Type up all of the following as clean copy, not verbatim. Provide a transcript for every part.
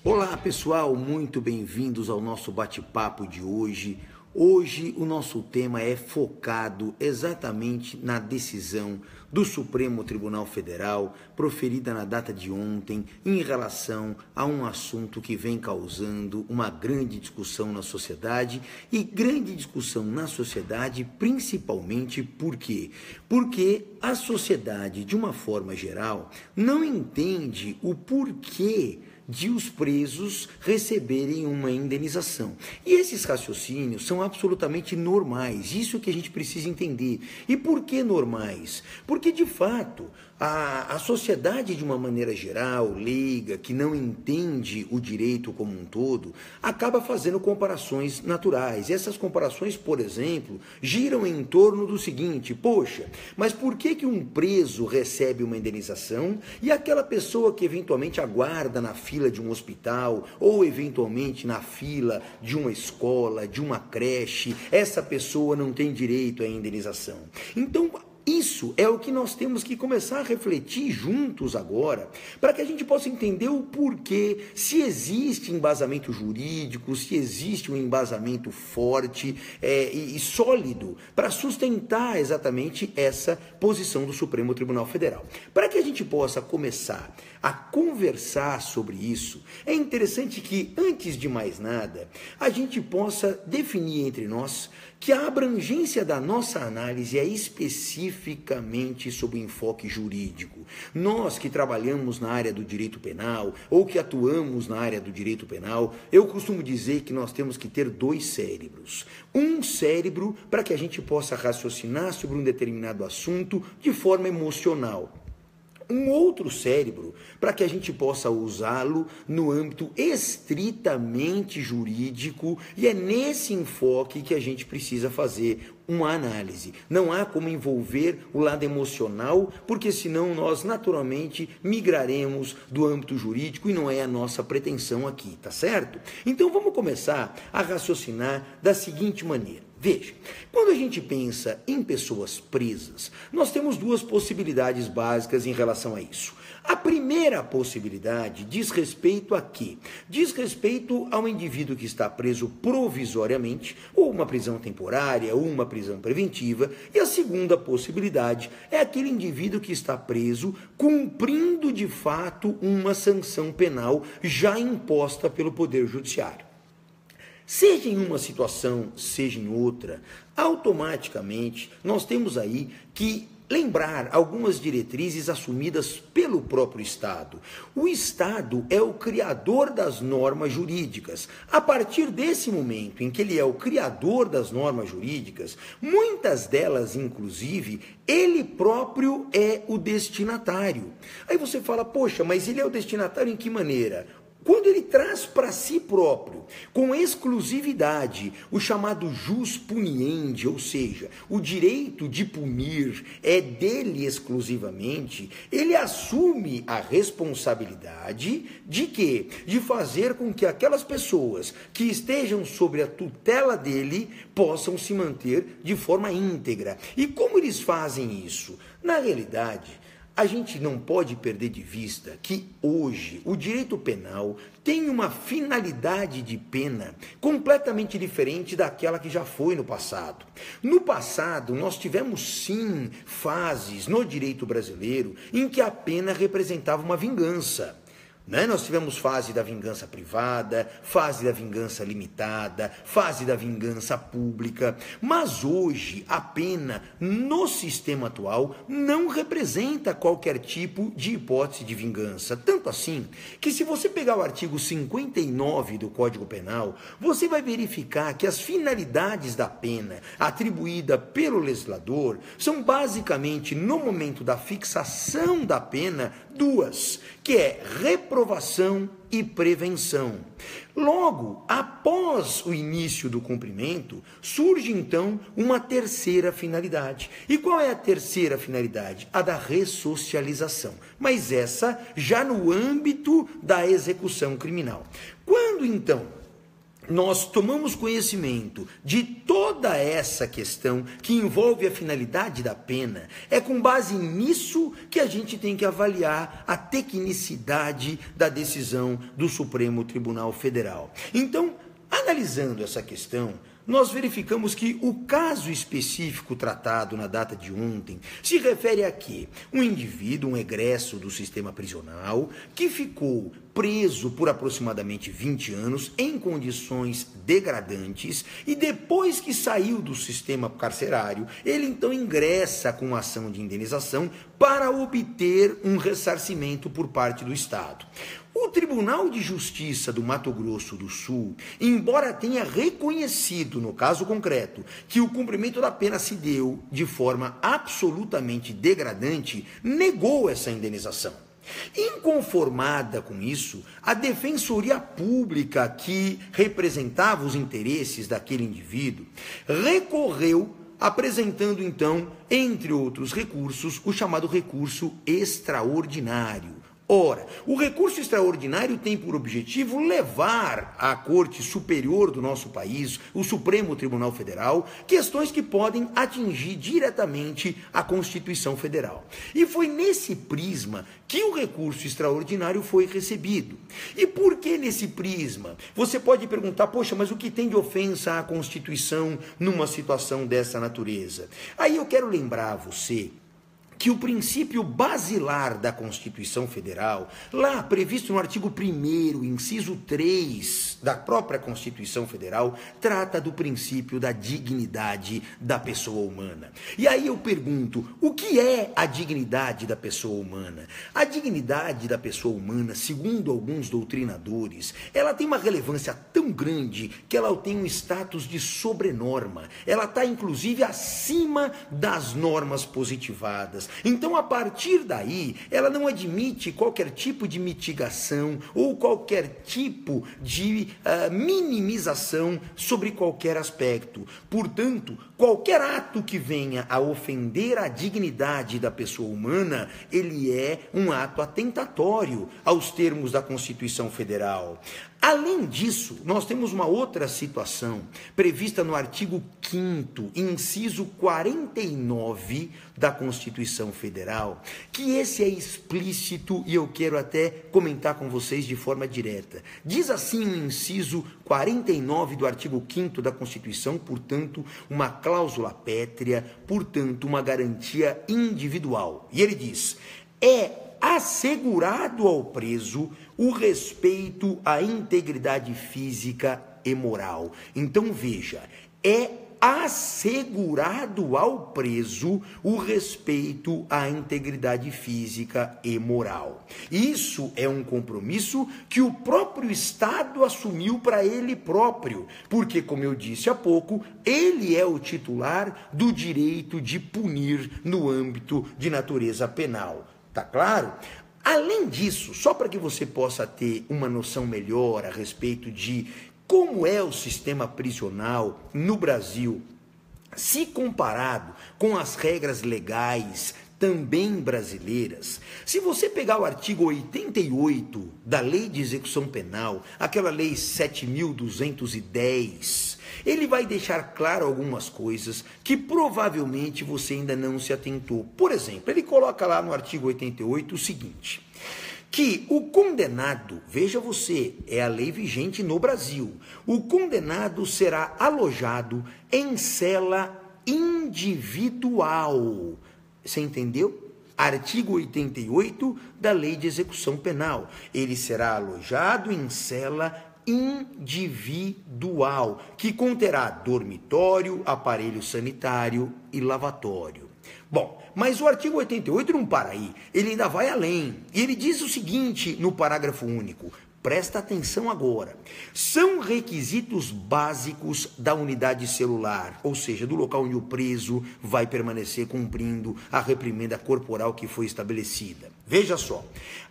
Olá pessoal, muito bem-vindos ao nosso bate-papo de hoje. Hoje o nosso tema é focado exatamente na decisão do Supremo Tribunal Federal, proferida na data de ontem, em relação a um assunto que vem causando uma grande discussão na sociedade, e grande discussão na sociedade principalmente por quê? Porque a sociedade, de uma forma geral, não entende o porquê de os presos receberem uma indenização. E esses raciocínios são absolutamente normais, isso que a gente precisa entender. E por que normais? Porque, de fato, a sociedade, de uma maneira geral, leiga, que não entende o direito como um todo, acaba fazendo comparações naturais. E essas comparações, por exemplo, giram em torno do seguinte: poxa, mas por que um preso recebe uma indenização e aquela pessoa que eventualmente aguarda na fila de um hospital ou eventualmente na fila de uma escola, de uma creche, essa pessoa não tem direito à indenização? Então, isso é o que nós temos que começar a refletir juntos agora, para que a gente possa entender o porquê, se existe embasamento jurídico, se existe um embasamento forte e sólido para sustentar exatamente essa posição do Supremo Tribunal Federal. Para que a gente possa começar a conversar sobre isso, é interessante que, antes de mais nada, a gente possa definir entre nós que a abrangência da nossa análise é especificamente sob o enfoque jurídico. Nós que trabalhamos na área do direito penal ou que atuamos na área do direito penal, eu costumo dizer que nós temos que ter dois cérebros. Um cérebro para que a gente possa raciocinar sobre um determinado assunto de forma emocional. Um outro cérebro para que a gente possa usá-lo no âmbito estritamente jurídico, e é nesse enfoque que a gente precisa fazer uma análise. Não há como envolver o lado emocional, porque senão nós naturalmente migraremos do âmbito jurídico e não é a nossa pretensão aqui, tá certo? Então vamos começar a raciocinar da seguinte maneira. Veja, quando a gente pensa em pessoas presas, nós temos duas possibilidades básicas em relação a isso. A primeira possibilidade diz respeito a quê? Diz respeito ao indivíduo que está preso provisoriamente, ou uma prisão temporária, ou uma prisão preventiva, e a segunda possibilidade é aquele indivíduo que está preso cumprindo de fato uma sanção penal já imposta pelo Poder Judiciário. Seja em uma situação, seja em outra, automaticamente nós temos aí que lembrar algumas diretrizes assumidas pelo próprio Estado. O Estado é o criador das normas jurídicas. A partir desse momento em que ele é o criador das normas jurídicas, muitas delas, inclusive, ele próprio é o destinatário. Aí você fala, poxa, mas ele é o destinatário em que maneira? Quando ele traz para si próprio, com exclusividade, o chamado jus puniendi, ou seja, o direito de punir é dele exclusivamente, ele assume a responsabilidade de quê? De fazer com que aquelas pessoas que estejam sob a tutela dele possam se manter de forma íntegra. E como eles fazem isso? Na realidade, a gente não pode perder de vista que hoje o direito penal tem uma finalidade de pena completamente diferente daquela que já foi no passado. No passado, nós tivemos sim fases no direito brasileiro em que a pena representava uma vingança. Nós tivemos fase da vingança privada, fase da vingança limitada, fase da vingança pública, mas hoje a pena no sistema atual não representa qualquer tipo de hipótese de vingança. Tanto assim que, se você pegar o artigo 59 do Código Penal, você vai verificar que as finalidades da pena atribuída pelo legislador são basicamente, no momento da fixação da pena, duas, que é reprovação e prevenção. Logo, após o início do cumprimento, surge então uma terceira finalidade. E qual é a terceira finalidade? A da ressocialização. Mas essa já no âmbito da execução criminal. Quando então nós tomamos conhecimento de toda essa questão que envolve a finalidade da pena, é com base nisso que a gente tem que avaliar a tecnicidade da decisão do Supremo Tribunal Federal. Então, analisando essa questão, nós verificamos que o caso específico tratado na data de ontem se refere a quê? Um indivíduo, um egresso do sistema prisional, que ficou preso por aproximadamente 20 anos em condições degradantes e depois que saiu do sistema carcerário, ele então ingressa com ação de indenização para obter um ressarcimento por parte do Estado. O Tribunal de Justiça do Mato Grosso do Sul, embora tenha reconhecido, no caso concreto, que o cumprimento da pena se deu de forma absolutamente degradante, negou essa indenização. Inconformada com isso, a Defensoria Pública, que representava os interesses daquele indivíduo, recorreu, apresentando então, entre outros recursos, o chamado recurso extraordinário. Ora, o recurso extraordinário tem por objetivo levar à Corte Superior do nosso país, o Supremo Tribunal Federal, questões que podem atingir diretamente a Constituição Federal. E foi nesse prisma que o recurso extraordinário foi recebido. E por que nesse prisma? Você pode perguntar, poxa, mas o que tem de ofensa à Constituição numa situação dessa natureza? Aí eu quero lembrar a você que o princípio basilar da Constituição Federal, lá previsto no artigo 1º, inciso 3 da própria Constituição Federal, trata do princípio da dignidade da pessoa humana. E aí eu pergunto, o que é a dignidade da pessoa humana? A dignidade da pessoa humana, segundo alguns doutrinadores, ela tem uma relevância tão grande que ela tem um status de sobrenorma. Ela está, inclusive, acima das normas positivadas. Então, a partir daí, ela não admite qualquer tipo de mitigação ou qualquer tipo de minimização sobre qualquer aspecto. Portanto, qualquer ato que venha a ofender a dignidade da pessoa humana, ele é um ato atentatório aos termos da Constituição Federal. Além disso, nós temos uma outra situação prevista no artigo 5º, inciso 49 da Constituição Federal, que esse é explícito e eu quero até comentar com vocês de forma direta. Diz assim o inciso 49 do artigo 5º da Constituição, portanto, uma cláusula pétrea, portanto, uma garantia individual. E ele diz, é assegurado ao preso o respeito à integridade física e moral. Então veja, é assegurado ao preso o respeito à integridade física e moral. Isso é um compromisso que o próprio Estado assumiu para ele próprio, porque, como eu disse há pouco, ele é o titular do direito de punir no âmbito de natureza penal. Tá claro? Além disso, só para que você possa ter uma noção melhor a respeito de como é o sistema prisional no Brasil, se comparado com as regras legais também brasileiras, se você pegar o artigo 88 da Lei de Execução Penal, aquela Lei 7.210, ele vai deixar claro algumas coisas que provavelmente você ainda não se atentou. Por exemplo, ele coloca lá no artigo 88 o seguinte, que o condenado, veja você, é a lei vigente no Brasil, o condenado será alojado em cela individual. Você entendeu? Artigo 88 da Lei de Execução Penal. Ele será alojado em cela individual, que conterá dormitório, aparelho sanitário e lavatório. Bom, mas o artigo 88 não para aí, ele ainda vai além. E ele diz o seguinte no parágrafo único, presta atenção agora, são requisitos básicos da unidade celular, ou seja, do local onde o preso vai permanecer cumprindo a reprimenda corporal que foi estabelecida. Veja só,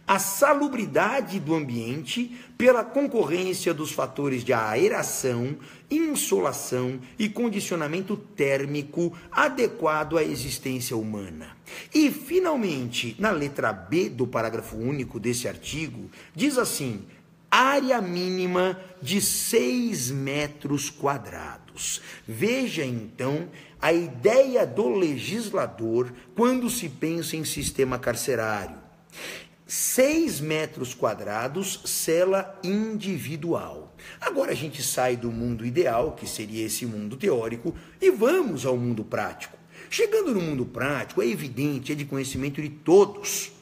a salubridade do ambiente pela concorrência dos fatores de aeração, insolação e condicionamento térmico adequado à existência humana. E, finalmente, na letra B do parágrafo único desse artigo, diz assim, área mínima de 6 metros quadrados. Veja então a ideia do legislador quando se pensa em sistema carcerário. 6 metros quadrados, cela individual. Agora a gente sai do mundo ideal, que seria esse mundo teórico, e vamos ao mundo prático. Chegando no mundo prático, é evidente, é de conhecimento de todos,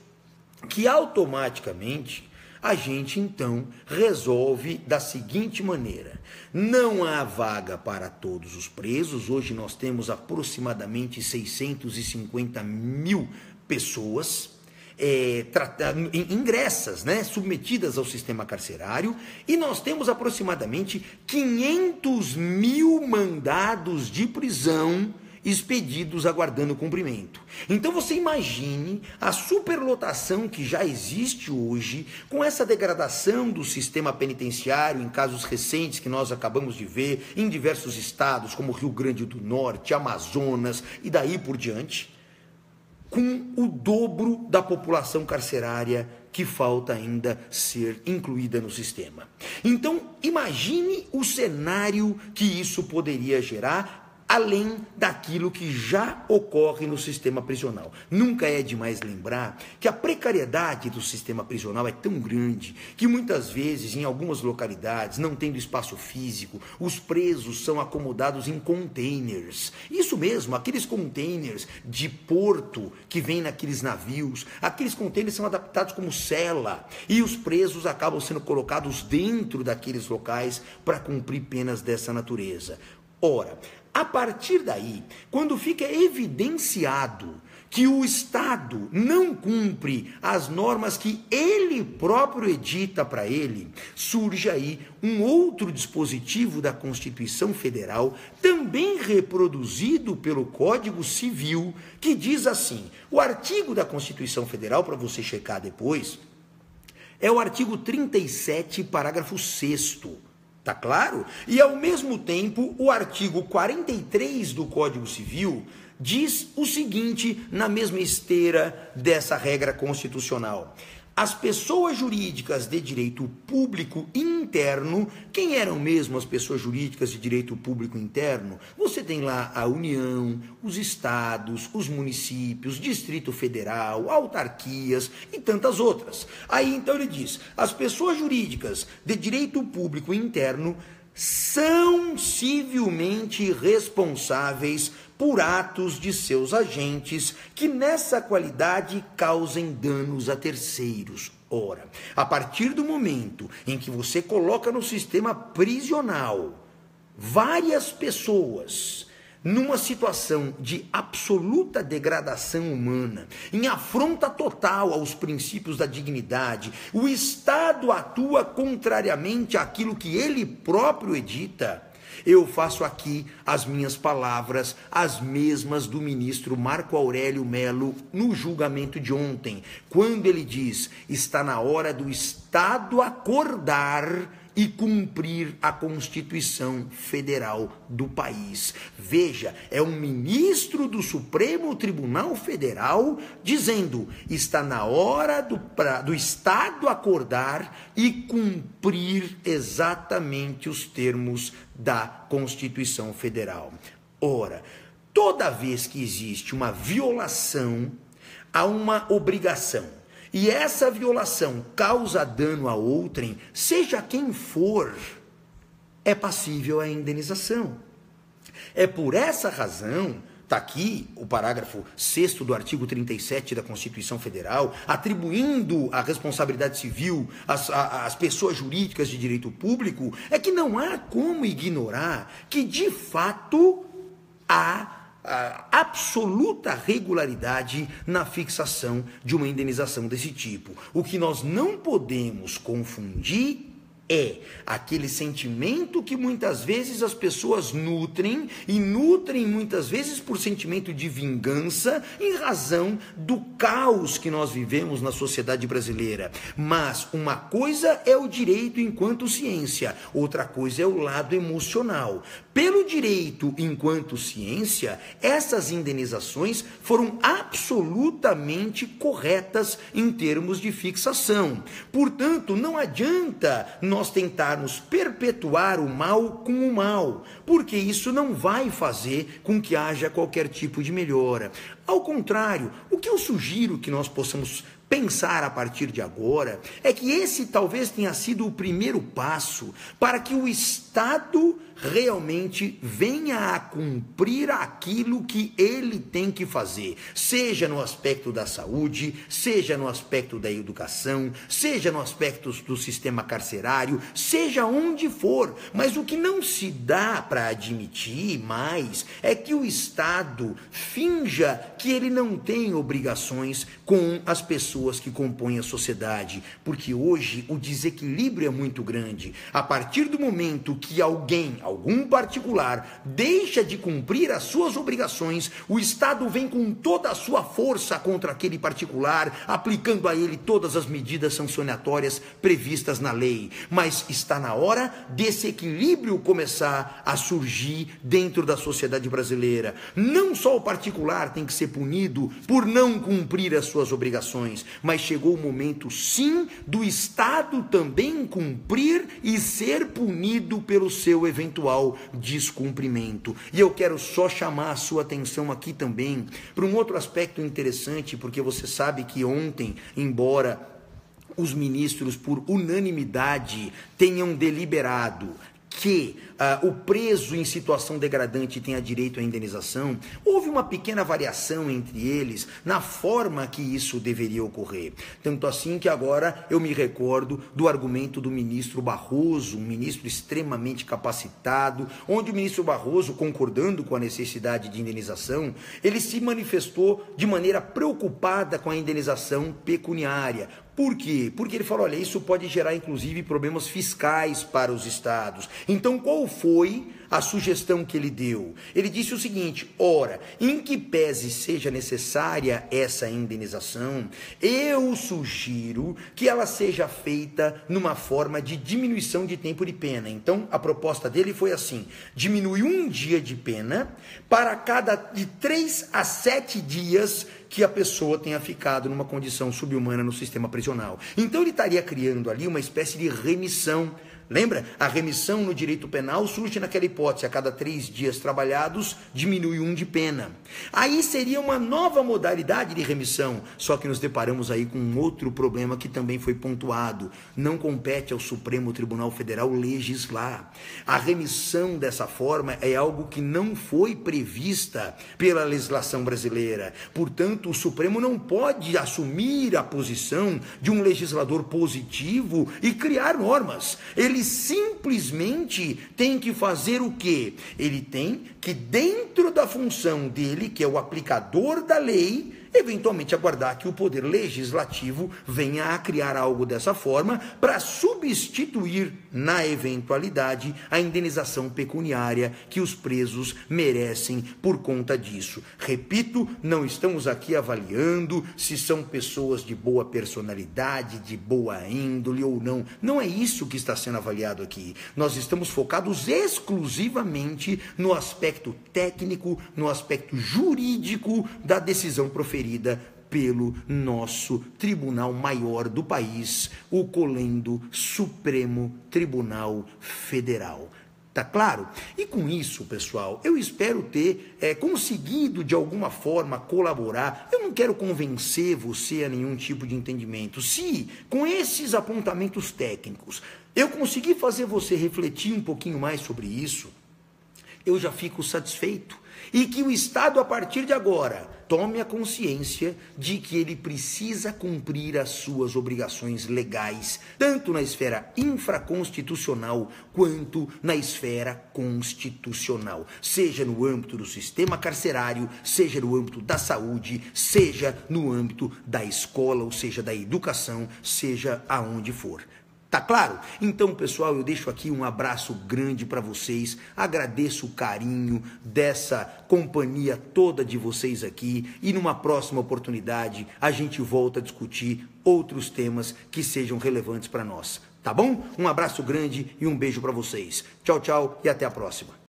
que automaticamente a gente então resolve da seguinte maneira: não há vaga para todos os presos. Hoje nós temos aproximadamente 650 mil pessoas ingressas, submetidas ao sistema carcerário, e nós temos aproximadamente 500 mil mandados de prisão expedidos aguardando cumprimento. Então você imagine a superlotação que já existe hoje, com essa degradação do sistema penitenciário em casos recentes que nós acabamos de ver em diversos estados, como Rio Grande do Norte, Amazonas e daí por diante, com o dobro da população carcerária que falta ainda ser incluída no sistema. Então, imagine o cenário que isso poderia gerar, além daquilo que já ocorre no sistema prisional. Nunca é demais lembrar que a precariedade do sistema prisional é tão grande que muitas vezes, em algumas localidades, não tendo espaço físico, os presos são acomodados em containers. Isso mesmo, aqueles containers de porto que vêm naqueles navios, aqueles containers são adaptados como cela e os presos acabam sendo colocados dentro daqueles locais para cumprir penas dessa natureza. Ora, a partir daí, quando fica evidenciado que o Estado não cumpre as normas que ele próprio edita para ele, surge aí um outro dispositivo da Constituição Federal, também reproduzido pelo Código Civil, que diz assim: o artigo da Constituição Federal, para você checar depois, é o artigo 37, parágrafo 6º. Tá claro? E ao mesmo tempo, o artigo 43 do Código Civil diz o seguinte, na mesma esteira dessa regra constitucional: as pessoas jurídicas de direito público interno. Quem eram mesmo as pessoas jurídicas de direito público interno? Você tem lá a União, os estados, os municípios, Distrito Federal, autarquias e tantas outras. Aí então ele diz: as pessoas jurídicas de direito público interno são civilmente responsáveis por atos de seus agentes que nessa qualidade causem danos a terceiros. Ora, a partir do momento em que você coloca no sistema prisional várias pessoas numa situação de absoluta degradação humana, em afronta total aos princípios da dignidade, o Estado atua contrariamente àquilo que ele próprio edita. Eu faço aqui as minhas palavras, as mesmas do ministro Marco Aurélio Melo no julgamento de ontem, quando ele diz: está na hora do Estado acordar e cumprir a Constituição Federal do país. Veja, é um ministro do Supremo Tribunal Federal dizendo: está na hora do Estado acordar e cumprir exatamente os termos da Constituição Federal. Ora, toda vez que existe uma violação, há uma obrigação. E essa violação causa dano a outrem, seja quem for, é passível à indenização. É por essa razão, está aqui o parágrafo 6º do artigo 37 da Constituição Federal, atribuindo a responsabilidade civil às pessoas jurídicas de direito público, é que não há como ignorar que, de fato, há absoluta regularidade na fixação de uma indenização desse tipo. O que nós não podemos confundir é aquele sentimento que muitas vezes as pessoas nutrem, e nutrem muitas vezes por sentimento de vingança, em razão do caos que nós vivemos na sociedade brasileira. Mas uma coisa é o direito enquanto ciência, outra coisa é o lado emocional. Pelo direito enquanto ciência, essas indenizações foram absolutamente corretas em termos de fixação. Portanto, não adianta nós tentarmos perpetuar o mal com o mal, porque isso não vai fazer com que haja qualquer tipo de melhora. Ao contrário, o que eu sugiro que nós possamos pensar a partir de agora é que esse talvez tenha sido o primeiro passo para que o Estado realmente venha a cumprir aquilo que ele tem que fazer, seja no aspecto da saúde, seja no aspecto da educação, seja no aspecto do sistema carcerário, seja onde for. Mas o que não se dá para admitir mais é que o Estado finja que ele não tem obrigações com as pessoas que compõem a sociedade, porque hoje o desequilíbrio é muito grande. A partir do momento que algum particular, deixa de cumprir as suas obrigações, o Estado vem com toda a sua força contra aquele particular, aplicando a ele todas as medidas sancionatórias previstas na lei. Mas está na hora desse equilíbrio começar a surgir dentro da sociedade brasileira. Não só o particular tem que ser punido por não cumprir as suas obrigações, mas chegou o momento, sim, do Estado também cumprir e ser punido pelo seu eventual descumprimento. E eu quero só chamar a sua atenção aqui também para um outro aspecto interessante, porque você sabe que ontem, embora os ministros por unanimidade tenham deliberado que o preso em situação degradante tenha direito à indenização, houve uma pequena variação entre eles na forma que isso deveria ocorrer. Tanto assim que agora eu me recordo do argumento do ministro Barroso, um ministro extremamente capacitado, onde o ministro Barroso, concordando com a necessidade de indenização, ele se manifestou de maneira preocupada com a indenização pecuniária. Por quê? Porque ele falou, olha, isso pode gerar inclusive problemas fiscais para os estados. Então, qual foi a sugestão que ele deu? Ele disse o seguinte, ora, em que pese seja necessária essa indenização, eu sugiro que ela seja feita numa forma de diminuição de tempo de pena. Então, a proposta dele foi assim, diminui 1 dia de pena para cada de 3 a 7 dias que a pessoa tenha ficado numa condição subhumana no sistema prisional. Então ele estaria criando ali uma espécie de remissão. Lembra? A remissão no direito penal surge naquela hipótese, a cada 3 dias trabalhados, diminui 1 de pena. Aí seria uma nova modalidade de remissão, só que nos deparamos aí com um outro problema que também foi pontuado. Não compete ao Supremo Tribunal Federal legislar. A remissão dessa forma é algo que não foi prevista pela legislação brasileira. Portanto, o Supremo não pode assumir a posição de um legislador positivo e criar normas. Ele simplesmente tem que fazer o quê? Ele tem que, dentro da função dele, que é o aplicador da lei, eventualmente aguardar que o poder legislativo venha a criar algo dessa forma para substituir, na eventualidade, a indenização pecuniária que os presos merecem por conta disso. Repito, não estamos aqui avaliando se são pessoas de boa personalidade, de boa índole ou não. Não é isso que está sendo avaliado aqui. Nós estamos focados exclusivamente no aspecto técnico, no aspecto jurídico da decisão proferida pelo nosso Tribunal Maior do país, o colendo Supremo Tribunal Federal. Tá claro? E com isso, pessoal, eu espero ter conseguido de alguma forma colaborar. Eu não quero convencer você a nenhum tipo de entendimento. Se com esses apontamentos técnicos eu conseguir fazer você refletir um pouquinho mais sobre isso, eu já fico satisfeito. E que o Estado, a partir de agora, tome a consciência de que ele precisa cumprir as suas obrigações legais, tanto na esfera infraconstitucional quanto na esfera constitucional, seja no âmbito do sistema carcerário, seja no âmbito da saúde, seja no âmbito da escola, ou seja, da educação, seja aonde for. Tá claro? Então, pessoal, eu deixo aqui um abraço grande para vocês, agradeço o carinho dessa companhia toda de vocês aqui e numa próxima oportunidade a gente volta a discutir outros temas que sejam relevantes para nós, tá bom? Um abraço grande e um beijo para vocês. Tchau, tchau e até a próxima.